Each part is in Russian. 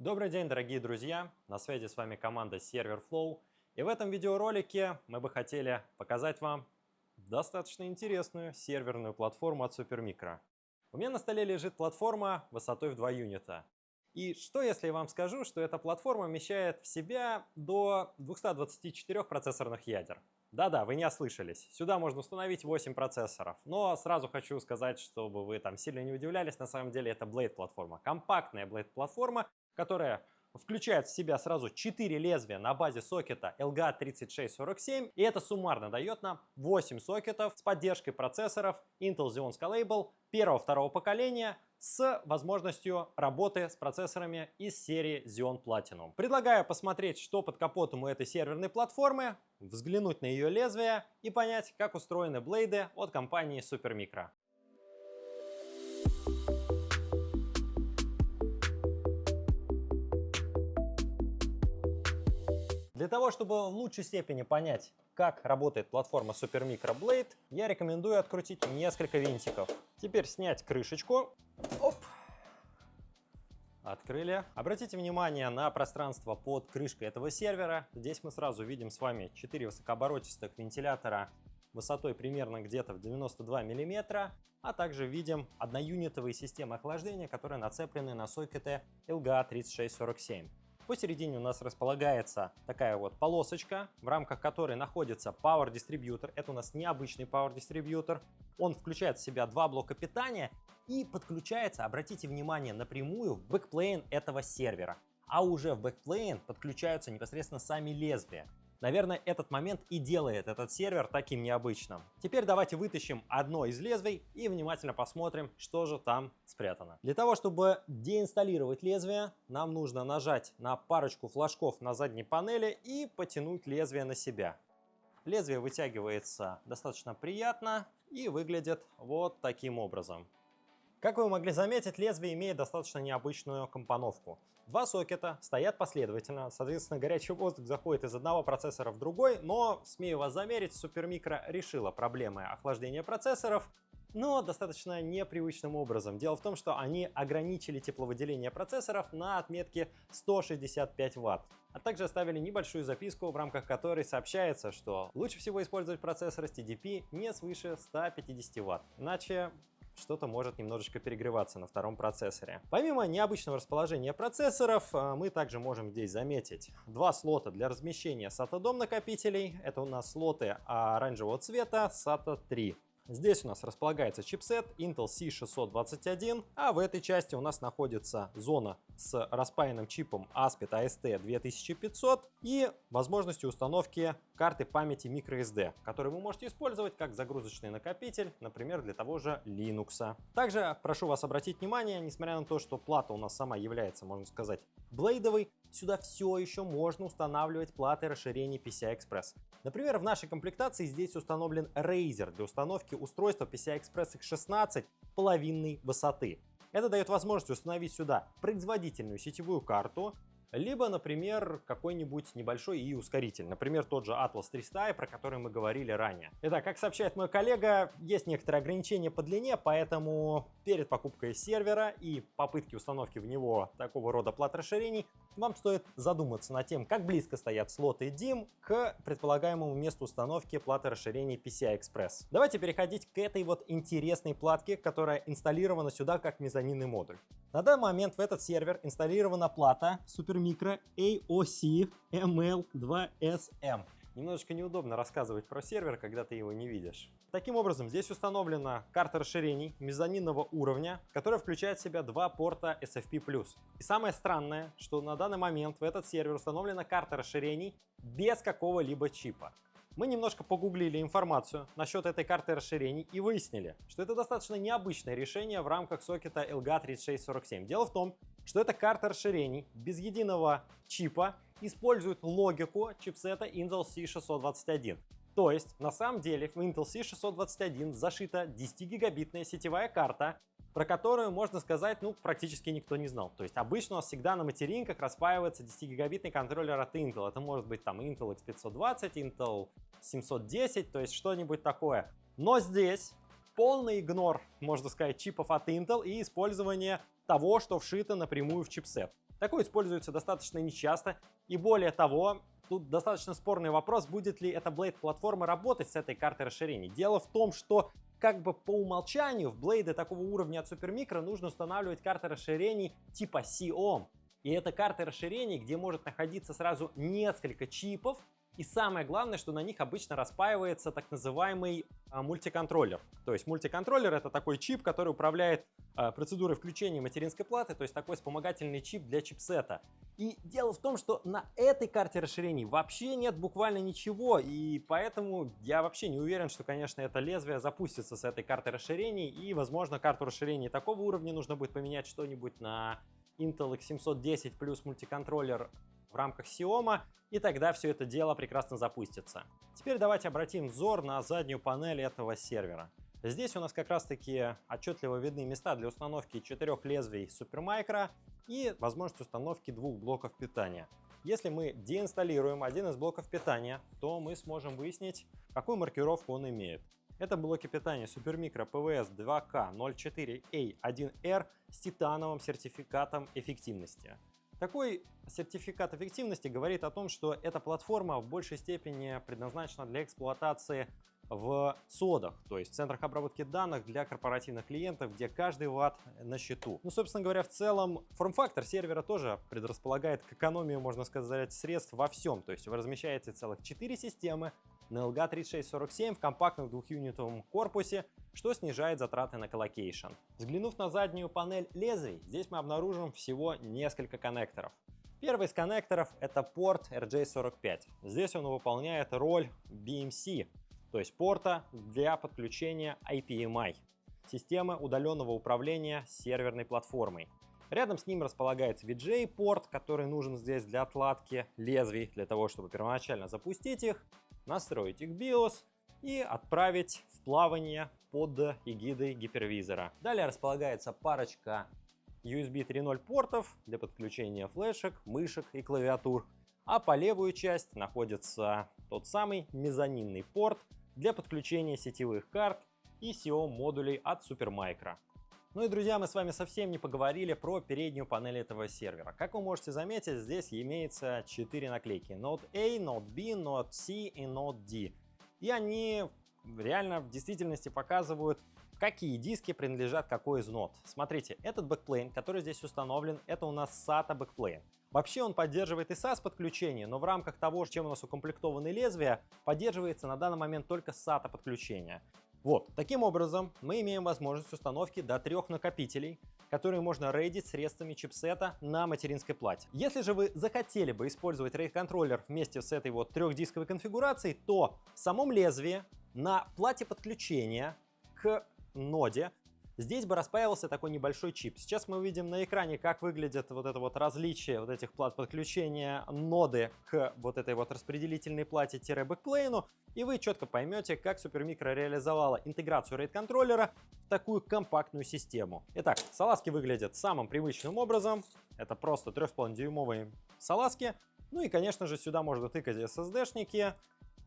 Добрый день, дорогие друзья! На связи с вами команда ServerFlow. И в этом видеоролике мы бы хотели показать вам достаточно интересную серверную платформу от Supermicro. У меня на столе лежит платформа высотой в 2 юнита. И что если я вам скажу, что эта платформа вмещает в себя до 224 процессорных ядер? Да-да, вы не ослышались. Сюда можно установить 8 процессоров. Но сразу хочу сказать, чтобы вы там сильно не удивлялись, на самом деле это Blade-платформа. Компактная Blade-платформа, которая включает в себя сразу 4 лезвия на базе сокета LGA3647, и это суммарно дает нам 8 сокетов с поддержкой процессоров Intel Xeon Scalable первого-второго поколения с возможностью работы с процессорами из серии Xeon Platinum. Предлагаю посмотреть, что под капотом у этой серверной платформы, взглянуть на ее лезвия и понять, как устроены блейды от компании Supermicro. Для того, чтобы в лучшей степени понять, как работает платформа Supermicro Blade, я рекомендую открутить несколько винтиков. Теперь снять крышечку. Оп. Открыли. Обратите внимание на пространство под крышкой этого сервера. Здесь мы сразу видим с вами 4 высокооборотистых вентилятора высотой примерно где-то в 92 мм, а также видим одноюнитовые системы охлаждения, которые нацеплены на сокеты LGA3647. Посередине у нас располагается такая вот полосочка, в рамках которой находится Power Distributor. Это у нас необычный Power Distributor. Он включает в себя два блока питания и подключается, обратите внимание, напрямую в бэкплейн этого сервера. А уже в бэкплейн подключаются непосредственно сами лезвия. Наверное, этот момент и делает этот сервер таким необычным. Теперь давайте вытащим одно из лезвий и внимательно посмотрим, что же там спрятано. Для того, чтобы деинсталлировать лезвие, нам нужно нажать на парочку флажков на задней панели и потянуть лезвие на себя. Лезвие вытягивается достаточно приятно и выглядит вот таким образом. Как вы могли заметить, лезвие имеет достаточно необычную компоновку. Два сокета стоят последовательно, соответственно, горячий воздух заходит из одного процессора в другой, но, смею вас заверить, Supermicro решила проблемы охлаждения процессоров, но достаточно непривычным образом. Дело в том, что они ограничили тепловыделение процессоров на отметке 165 Вт, а также оставили небольшую записку, в рамках которой сообщается, что лучше всего использовать процессоры с TDP не свыше 150 Вт, иначе что-то может немножечко перегреваться на втором процессоре. Помимо необычного расположения процессоров, мы также можем здесь заметить два слота для размещения SATA-DOM накопителей. Это у нас слоты оранжевого цвета SATA 3. Здесь у нас располагается чипсет Intel C621, а в этой части у нас находится зона с распаянным чипом ASPID AST 2500 и возможностью установки карты памяти microSD, которую вы можете использовать как загрузочный накопитель, например, для того же Linux. Также прошу вас обратить внимание, несмотря на то, что плата у нас сама является, можно сказать, блейдовой, сюда все еще можно устанавливать платы расширений PCI-Express. Например, в нашей комплектации здесь установлен Razer для установки устройства PCI-Express X16 половинной высоты. Это дает возможность установить сюда производительную сетевую карту, либо, например, какой-нибудь небольшой ускоритель, например, тот же Atlas 300i, про который мы говорили ранее. Итак, как сообщает мой коллега, есть некоторые ограничения по длине, поэтому перед покупкой сервера и попытки установки в него такого рода плат расширений вам стоит задуматься над тем, как близко стоят слоты DIMM к предполагаемому месту установки платы расширений PCI-Express. Давайте переходить к этой вот интересной платке, которая инсталлирована сюда как мезонинный модуль. На данный момент в этот сервер инсталлирована плата Supermicro AOC ML2SM. Немножечко неудобно рассказывать про сервер, когда ты его не видишь. Таким образом, здесь установлена карта расширений мезонинного уровня, которая включает в себя два порта SFP+. И самое странное, что на данный момент в этот сервер установлена карта расширений без какого-либо чипа. Мы немножко погуглили информацию насчет этой карты расширений и выяснили, что это достаточно необычное решение в рамках сокета LGA3647. Дело в том, что эта карта расширений без единого чипа использует логику чипсета Intel C621. То есть, на самом деле, в Intel C621 зашита 10-гигабитная сетевая карта, про которую, можно сказать, практически никто не знал. То есть, обычно у нас всегда на материнках распаивается 10-гигабитный контроллер от Intel. Это может быть там Intel X520, Intel 710, то есть что-нибудь такое. Но здесь полный игнор, можно сказать, чипов от Intel и использование того, что вшито напрямую в чипсет. Такое используется достаточно нечасто, и более того, тут достаточно спорный вопрос, будет ли эта Blade-платформа работать с этой картой расширений. Дело в том, что как бы по умолчанию в Blade такого уровня от Supermicro нужно устанавливать карты расширений типа COM. И это карты расширений, где может находиться сразу несколько чипов. И самое главное, что на них обычно распаивается так называемый мультиконтроллер. То есть мультиконтроллер — это такой чип, который управляет процедурой включения материнской платы, то есть такой вспомогательный чип для чипсета. И дело в том, что на этой карте расширений вообще нет буквально ничего, и поэтому я вообще не уверен, что, конечно, это лезвие запустится с этой картой расширений, и, возможно, карту расширений такого уровня нужно будет поменять что-нибудь на Intel X710 плюс мультиконтроллер в рамках Xioma, и тогда все это дело прекрасно запустится. Теперь давайте обратим взор на заднюю панель этого сервера. Здесь у нас как раз таки отчетливо видны места для установки 4 лезвий Supermicro и возможность установки 2 блоков питания. Если мы деинсталируем один из блоков питания, то мы сможем выяснить, какую маркировку он имеет. Это блоки питания Supermicro PVS 2K04A1R с титановым сертификатом эффективности. Такой сертификат эффективности говорит о том, что эта платформа в большей степени предназначена для эксплуатации в ЦОДах, то есть центрах обработки данных для корпоративных клиентов, где каждый ватт на счету. Ну, собственно говоря, в целом форм-фактор сервера тоже предрасполагает к экономии, можно сказать, средств во всем. То есть вы размещаете целых 4 системы на LGA3647 в компактном двухюнитовом корпусе, что снижает затраты на коллокейшн. Взглянув на заднюю панель лезвий, здесь мы обнаружим всего несколько коннекторов. Первый из коннекторов — это порт RJ45. Здесь он выполняет роль BMC, то есть порта для подключения IPMI, системы удаленного управления серверной платформой. Рядом с ним располагается VGA-порт, который нужен здесь для отладки лезвий, для того, чтобы первоначально запустить их, настроить их BIOS и отправить в плавание под эгидой гипервизора. Далее располагается парочка USB 3.0 портов для подключения флешек, мышек и клавиатур, а по левую часть находится тот самый мезонинный порт для подключения сетевых карт и COM-модулей от Supermicro. Ну и, друзья, мы с вами совсем не поговорили про переднюю панель этого сервера. Как вы можете заметить, здесь имеется 4 наклейки: Node A, Node B, Node C и Node D. И они реально в действительности показывают, какие диски принадлежат какой из нод. Смотрите, этот бэкплейн, который здесь установлен, это у нас SATA бэкплейн. Вообще он поддерживает и SAS подключение, но в рамках того, чем у нас укомплектованы лезвия, поддерживается на данный момент только SATA подключение. Вот, таким образом мы имеем возможность установки до 3 накопителей, которые можно рейдить средствами чипсета на материнской плате. Если же вы захотели бы использовать RAID-контроллер вместе с этой вот 3-дисковой конфигурацией, то в самом лезвии на плате подключения к ноде здесь бы распаивался такой небольшой чип. Сейчас мы увидим на экране, как выглядит вот это вот различие вот этих плат подключения ноды к вот этой вот распределительной плате-бэкплейну, и вы четко поймете, как Supermicro реализовала интеграцию RAID-контроллера в такую компактную систему. Итак, салазки выглядят самым привычным образом. Это просто 3,5-дюймовые салазки. Ну и, конечно же, сюда можно тыкать SSD-шники,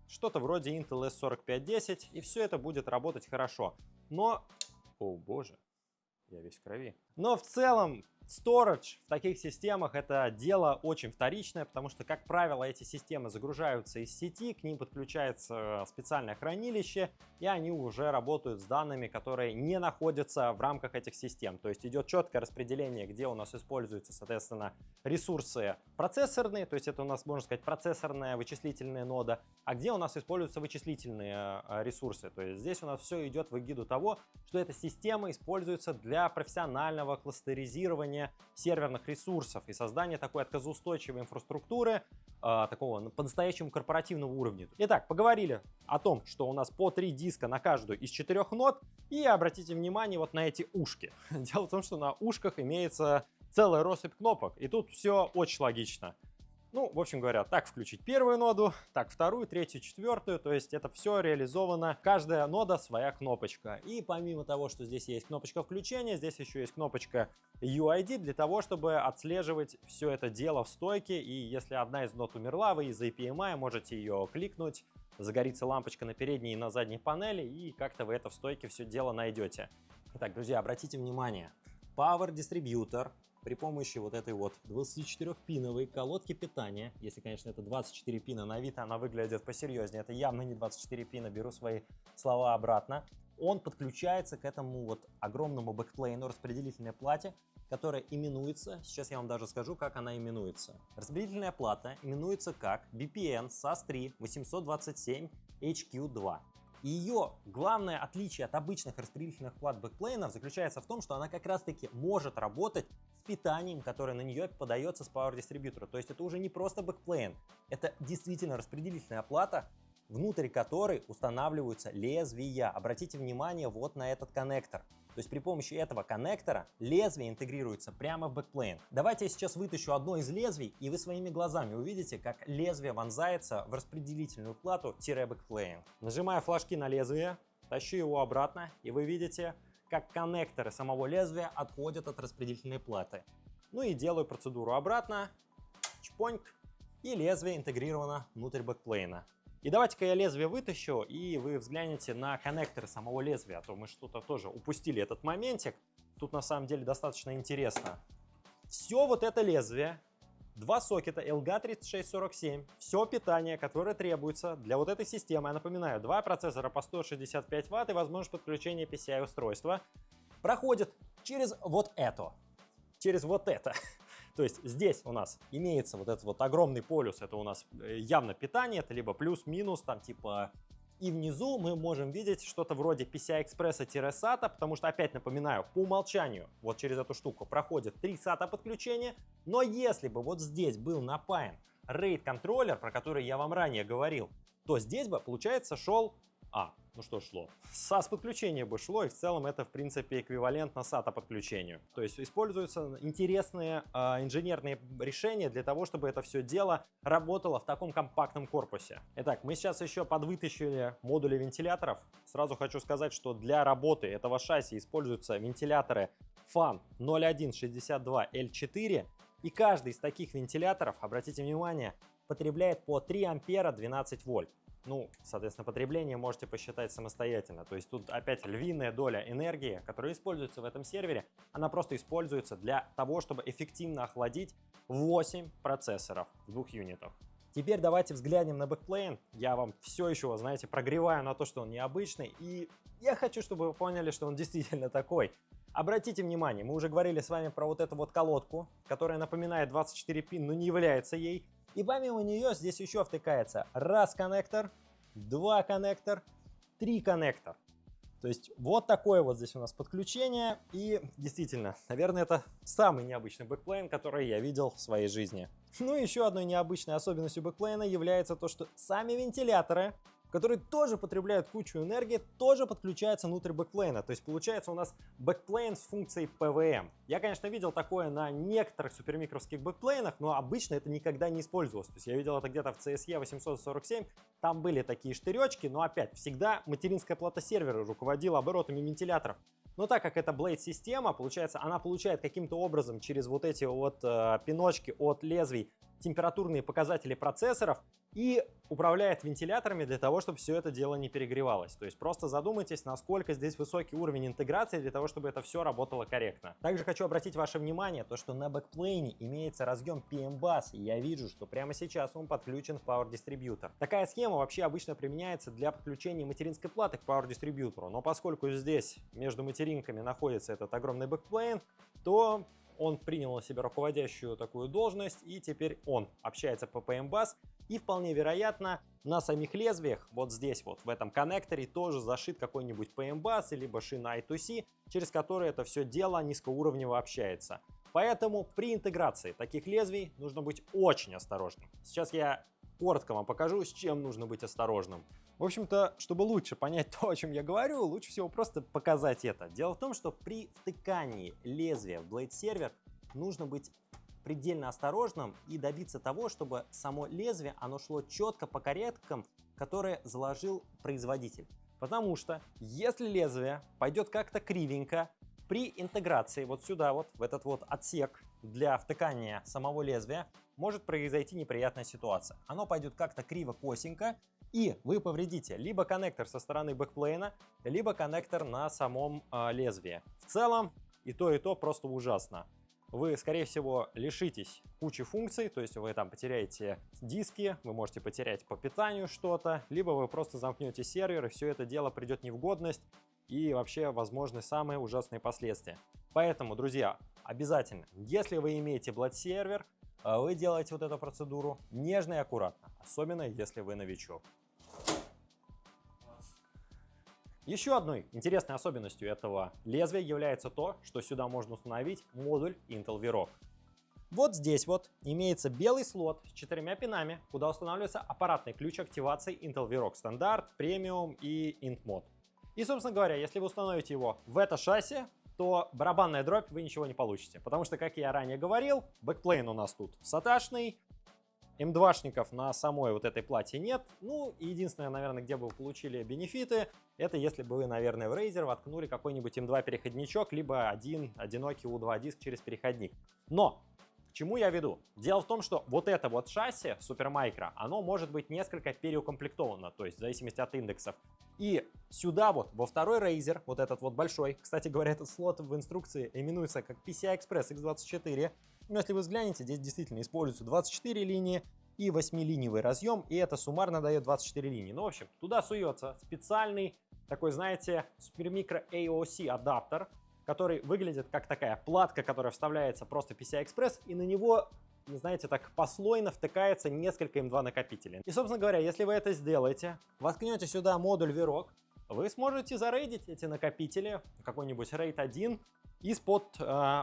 что-то вроде Intel S4510, и все это будет работать хорошо. Но... О боже, я весь в крови. Но в целом storage в таких системах это дело очень вторичное, потому что, как правило, эти системы загружаются из сети, к ним подключается специальное хранилище, и они уже работают с данными, которые не находятся в рамках этих систем. То есть идет четкое распределение, где у нас используются, соответственно, ресурсы процессорные, то есть это у нас, можно сказать, процессорная вычислительная нода, а где у нас используются вычислительные ресурсы. То есть здесь у нас все идет в эгиду того, что эта система используется для профессионального кластеризирования серверных ресурсов и создания такой отказоустойчивой инфраструктуры, такого по-настоящему корпоративного уровня. Итак, поговорили о том, что у нас по 3 диска на каждую из 4 нод, и обратите внимание вот на эти ушки. Дело в том, что на ушках имеется целая россыпь кнопок, и тут все очень логично. Ну, в общем говоря, так включить первую ноду, так вторую, третью, четвертую, то есть это все реализовано, каждая нода своя кнопочка. И помимо того, что здесь есть кнопочка включения, здесь еще есть кнопочка UID для того, чтобы отслеживать все это дело в стойке, и если одна из нод умерла, вы из APMI можете ее кликнуть, загорится лампочка на передней и на задней панели, и как-то вы это в стойке все дело найдете. Итак, друзья, обратите внимание, Power Distributor при помощи вот этой вот 24-пиновой колодки питания, если, конечно, это 24 пина на вид, она выглядит посерьезнее, это явно не 24 пина, беру свои слова обратно, он подключается к этому вот огромному бэкплейну, распределительной плате, которая именуется, сейчас я вам даже скажу, как она именуется. Распределительная плата именуется как BPN SAS3 827HQ2. И ее главное отличие от обычных распределительных плат бэкплейнов заключается в том, что она как раз-таки может работать с питанием, которое на нее подается с Power дистрибьютора. То есть это уже не просто бэкплейн, это действительно распределительная плата, внутри которой устанавливаются лезвия. Обратите внимание вот на этот коннектор. То есть при помощи этого коннектора лезвие интегрируется прямо в бэкплейн. Давайте я сейчас вытащу одно из лезвий, и вы своими глазами увидите, как лезвие вонзается в распределительную плату-бэкплейн. Нажимаю флажки на лезвие, тащу его обратно, и вы видите, как коннекторы самого лезвия отходят от распределительной платы. Ну и делаю процедуру обратно, чпоньк, и лезвие интегрировано внутрь бэкплейна. И давайте-ка я лезвие вытащу, и вы взглянете на коннекторы самого лезвия, а то мы что-то тоже упустили этот моментик. Тут на самом деле достаточно интересно. Все вот это лезвие, два сокета LGA3647, все питание, которое требуется для вот этой системы, я напоминаю, два процессора по 165 Вт и возможность подключения PCI устройства, проходит через вот это. Через вот это. То есть здесь у нас имеется вот этот вот огромный полюс, это у нас явно питание, это либо плюс-минус, там типа, и внизу мы можем видеть что-то вроде PCI-экспресса-SATA, потому что, опять напоминаю, по умолчанию вот через эту штуку проходит 3 SATA подключения, но если бы вот здесь был напаян RAID-контроллер, про который я вам ранее говорил, то здесь бы, получается, шел... ну что шло? SAS подключение бы шло, и в целом это, в принципе, эквивалентно SATA подключению. То есть используются интересные инженерные решения для того, чтобы это все дело работало в таком компактном корпусе. Итак, мы сейчас еще подвытащили модули вентиляторов. Сразу хочу сказать, что для работы этого шасси используются вентиляторы FAN 0162L4, и каждый из таких вентиляторов, обратите внимание, потребляет по 3 ампера 12 вольт. Ну, соответственно, потребление можете посчитать самостоятельно. То есть тут опять львиная доля энергии, которая используется в этом сервере, она просто используется для того, чтобы эффективно охладить 8 процессоров в 2 юнитах. Теперь давайте взглянем на бэкплейн. Я вам все еще, знаете, прогреваю на то, что он необычный. И я хочу, чтобы вы поняли, что он действительно такой. Обратите внимание, мы уже говорили с вами про вот эту вот колодку, которая напоминает 24 пин, но не является ей. И помимо нее здесь еще втыкается раз коннектор, 2 коннектор, 3 коннектор. То есть вот такое вот здесь у нас подключение. И действительно, наверное, это самый необычный бэкплейн, который я видел в своей жизни. Ну и еще одной необычной особенностью бэкплейна является то, что сами вентиляторы, которые тоже потребляют кучу энергии, тоже подключаются внутрь бэкплейна. То есть получается у нас бэкплейн с функцией PWM. Я, конечно, видел такое на некоторых супермикровских бэкплейнах, но обычно это никогда не использовалось. То есть я видел это где-то в CSE 847, там были такие штыречки, но опять, всегда материнская плата сервера руководила оборотами вентиляторов. Но так как это Blade-система, получается, она получает каким-то образом через вот эти вот пиночки от лезвий температурные показатели процессоров и управляет вентиляторами для того, чтобы все это дело не перегревалось. То есть просто задумайтесь, насколько здесь высокий уровень интеграции для того, чтобы это все работало корректно. Также хочу обратить ваше внимание, то, что на бэкплейне имеется разъем PMBus, и я вижу, что прямо сейчас он подключен в Power дистрибьютор. Такая схема вообще обычно применяется для подключения материнской платы к Power дистрибьютору, но поскольку здесь между материнками находится этот огромный бэкплейн, то он принял на себя руководящую такую должность, и теперь он общается по PMBus, и вполне вероятно на самих лезвиях, вот здесь вот в этом коннекторе тоже зашит какой-нибудь PMBus, либо шина I2C, через который это все дело низкоуровнево общается. Поэтому при интеграции таких лезвий нужно быть очень осторожным. Сейчас я коротко вам покажу, с чем нужно быть осторожным. В общем-то, чтобы лучше понять то, о чем я говорю, лучше всего просто показать это. Дело в том, что при втыкании лезвия в Blade сервер нужно быть предельно осторожным и добиться того, чтобы само лезвие оно шло четко по корректкам, которые заложил производитель. Потому что если лезвие пойдет как-то кривенько, при интеграции вот сюда вот, в этот вот отсек для втыкания самого лезвия, может произойти неприятная ситуация. Оно пойдет как-то криво-косенько, и вы повредите либо коннектор со стороны бэкплейна, либо коннектор на самом лезвии. В целом и то просто ужасно. вы, скорее всего, лишитесь кучи функций, то есть вы там потеряете диски, вы можете потерять по питанию что-то, либо вы просто замкнете сервер, и все это дело придет не в годность, и вообще возможны самые ужасные последствия. Поэтому, друзья, обязательно, если вы имеете блэд-сервер, вы делаете вот эту процедуру нежно и аккуратно, особенно если вы новичок. Еще одной интересной особенностью этого лезвия является то, что сюда можно установить модуль Intel VROC. Вот здесь вот имеется белый слот с 4 пинами, куда устанавливается аппаратный ключ активации Intel VROC стандарт, премиум и IntMod. И, собственно говоря, если вы установите его в это шасси, то барабанная дробь вы ничего не получите. Потому что, как я ранее говорил, бэкплейн у нас тут саташный, М2-шников на самой вот этой плате нет. Ну, и единственное, наверное, где бы вы получили бенефиты, это если бы вы, наверное, в Razer воткнули какой-нибудь М2 переходничок, либо один одинокий U2 диск через переходник. Но к чему я веду? Дело в том, что вот это вот шасси Supermicro, оно может быть несколько переукомплектовано, то есть в зависимости от индексов. И сюда вот, во второй Razer, вот этот вот большой, кстати говоря, этот слот в инструкции именуется как PCI-Express X24. Но если вы взглянете, здесь действительно используются 24 линии и 8-линиевый разъем, и это суммарно дает 24 линии. Ну, в общем, туда суется специальный такой, знаете, Supermicro AOC адаптер, который выглядит как такая платка, которая вставляется просто в PCI-Express, и на него, знаете, так послойно втыкается несколько М2 накопителей. И, собственно говоря, если вы это сделаете, воткнете сюда модуль VROC, вы сможете зарейдить эти накопители, какой-нибудь RAID 1, из-под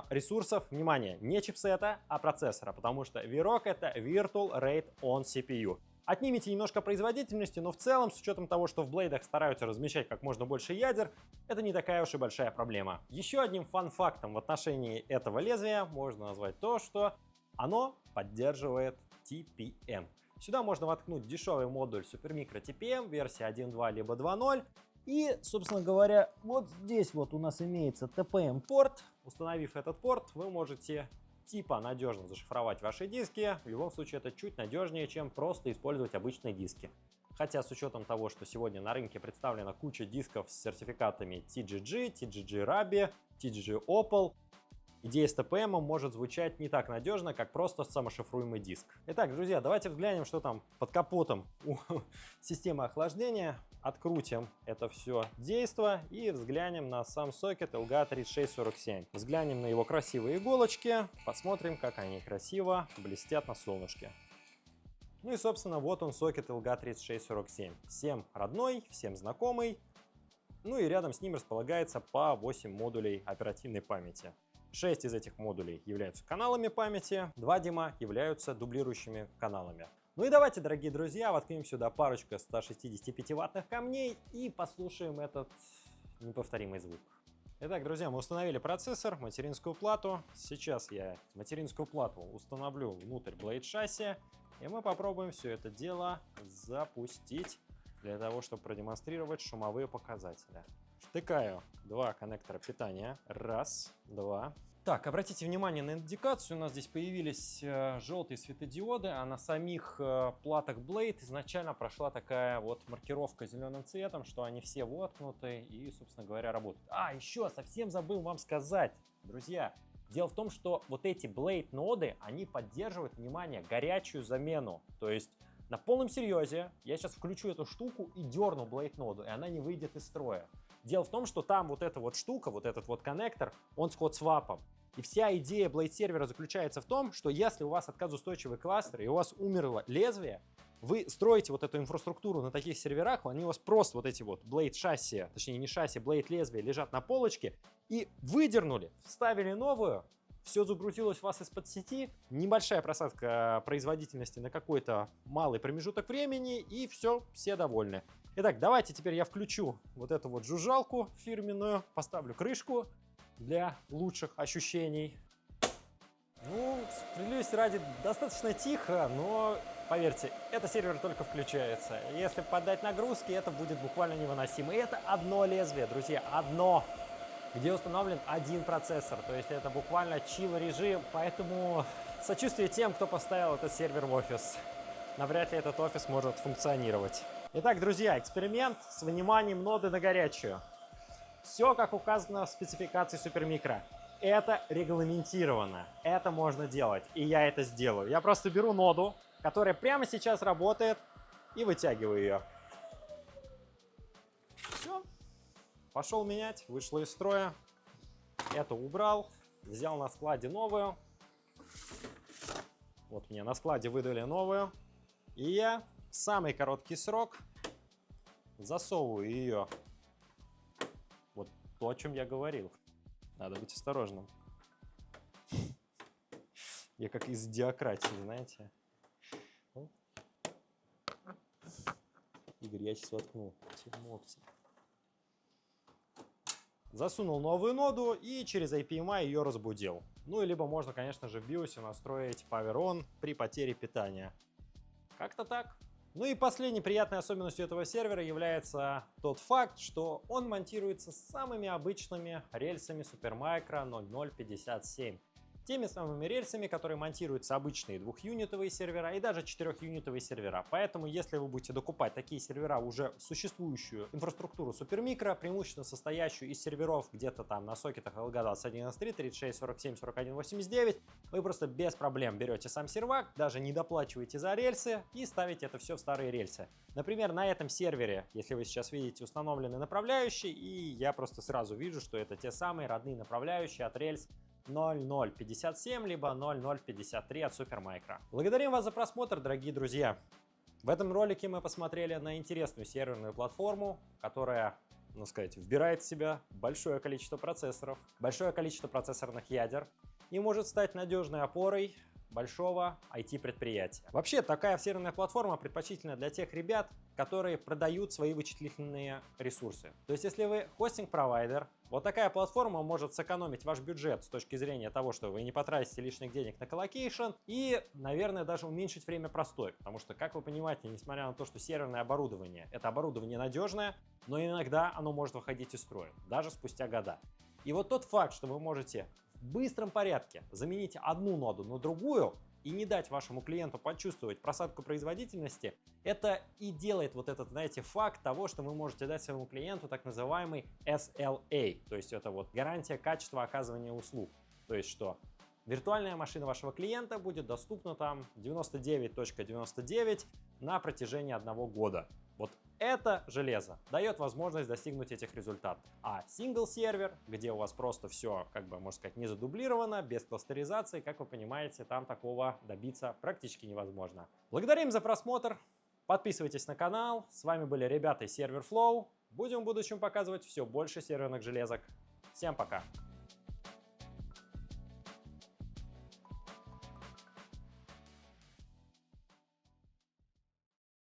ресурсов, внимание, не чипсета, а процессора, потому что VROC это Virtual RAID on CPU. Отнимите немножко производительности, но в целом, с учетом того, что в блейдах стараются размещать как можно больше ядер, это не такая уж и большая проблема. Еще одним фан-фактом в отношении этого лезвия можно назвать то, что оно поддерживает TPM. Сюда можно воткнуть дешевый модуль Supermicro TPM версии 1.2 либо 2.0. И, собственно говоря, вот здесь вот у нас имеется TPM-порт. Установив этот порт, вы можете типа надежно зашифровать ваши диски. В любом случае это чуть надежнее, чем просто использовать обычные диски. Хотя с учетом того, что сегодня на рынке представлена куча дисков с сертификатами TGG, TGG Ruby, TGG Opal, идея с TPM может звучать не так надежно, как просто самошифруемый диск. Итак, друзья, давайте взглянем, что там под капотом у системы охлаждения. Открутим это все действо и взглянем на сам сокет LGA3647. Взглянем на его красивые иголочки, посмотрим, как они красиво блестят на солнышке. Ну и, собственно, вот он, сокет LGA3647. Всем родной, всем знакомый. Ну и рядом с ним располагается по 8 модулей оперативной памяти. 6 из этих модулей являются каналами памяти, 2 дима являются дублирующими каналами. Ну и давайте, дорогие друзья, воткнем сюда парочку 165-ваттных камней и послушаем этот неповторимый звук. Итак, друзья, мы установили процессор, материнскую плату. Сейчас я материнскую плату установлю внутрь блейд шасси, и мы попробуем все это дело запустить для того, чтобы продемонстрировать шумовые показатели. Втыкаю 2 коннектора питания. Раз, два. Так, обратите внимание на индикацию. У нас здесь появились желтые светодиоды, а на самих платах Blade изначально прошла такая вот маркировка зеленым цветом, что они все воткнуты и, собственно говоря, работают. А, еще совсем забыл вам сказать, друзья. Дело в том, что вот эти Blade ноды, они поддерживают, внимание, горячую замену. То есть на полном серьезе я сейчас включу эту штуку и дерну Blade ноду, и она не выйдет из строя. Дело в том, что там вот эта вот штука, вот этот вот коннектор, он с хот-свапом. И вся идея Blade сервера заключается в том, что если у вас отказоустойчивый кластер и у вас умерло лезвие, вы строите вот эту инфраструктуру на таких серверах, они у вас просто вот эти вот Blade шасси, точнее не шасси, Blade лезвия лежат на полочке, и выдернули, вставили новую, все загрузилось у вас из-под сети, небольшая просадка производительности на какой-то малый промежуток времени, и все довольны. Итак, давайте теперь я включу вот эту вот жужжалку фирменную, поставлю крышку для лучших ощущений. Ну, справедливости ради, достаточно тихо, но поверьте, это сервер только включается. Если подать нагрузки, это будет буквально невыносимо. И это одно лезвие, друзья, одно, где установлен один процессор. То есть это буквально чил режим, поэтому сочувствие тем, кто поставил этот сервер в офис. Навряд ли этот офис может функционировать. Итак, друзья, эксперимент с выниманием ноды на горячую. Все, как указано в спецификации Supermicro. это регламентировано, это можно делать, и я это сделаю. Я просто беру ноду, которая прямо сейчас работает, и вытягиваю ее. Все, пошел менять, вышла из строя, это убрал, взял на складе новую. Вот мне на складе выдали новую, и я в самый короткий срок засовываю ее. Вот то, о чем я говорил. Надо быть осторожным. Я как из диократии, знаете. Игорь, я сейчас воткнул. Засунул новую ноду и через IPMI ее разбудил. Ну, либо можно, конечно же, в BIOS настроить Power On при потере питания. Как-то так. Ну и последней приятной особенностью этого сервера является тот факт, что он монтируется с самыми обычными рельсами Supermicro 0057. Теми самыми рельсами, которые монтируются обычные двухюнитовые сервера и даже четырехюнитовые сервера. Поэтому, если вы будете докупать такие сервера уже в существующую инфраструктуру Supermicro, преимущественно состоящую из серверов где-то там на сокетах LGA 21.3, 36, 47, 41, 89, вы просто без проблем берете сам сервак, даже не доплачиваете за рельсы и ставите это все в старые рельсы. Например, на этом сервере, если вы сейчас видите, установлены направляющие, и я просто сразу вижу, что это те самые родные направляющие от рельс 0057 либо 0053 от Supermicro. Благодарим вас за просмотр, дорогие друзья. В этом ролике мы посмотрели на интересную серверную платформу, которая, ну сказать, вбирает в себя большое количество процессоров, большое количество процессорных ядер и может стать надежной опорой большого IT-предприятия. Вообще, такая серверная платформа предпочтительна для тех ребят, которые продают свои вычислительные ресурсы. То есть, если вы хостинг-провайдер, вот такая платформа может сэкономить ваш бюджет с точки зрения того, что вы не потратите лишних денег на коллокейшн и, наверное, даже уменьшить время простой. Потому что, как вы понимаете, несмотря на то, что серверное оборудование — это оборудование надежное, но иногда оно может выходить из строя, даже спустя года. И вот тот факт, что вы можете в быстром порядке заменить одну ноду на другую и не дать вашему клиенту почувствовать просадку производительности, это и делает вот этот, знаете, факт того, что вы можете дать своему клиенту так называемый SLA, то есть это вот гарантия качества оказывания услуг. То есть что виртуальная машина вашего клиента будет доступна там 99.99 на протяжении 1 года. Вот это железо дает возможность достигнуть этих результатов. А сингл-сервер, где у вас просто все, как бы, можно сказать, не задублировано, без кластеризации, как вы понимаете, там такого добиться практически невозможно. Благодарим за просмотр. Подписывайтесь на канал. С вами были ребята из ServerFlow. Будем в будущем показывать все больше серверных железок. Всем пока!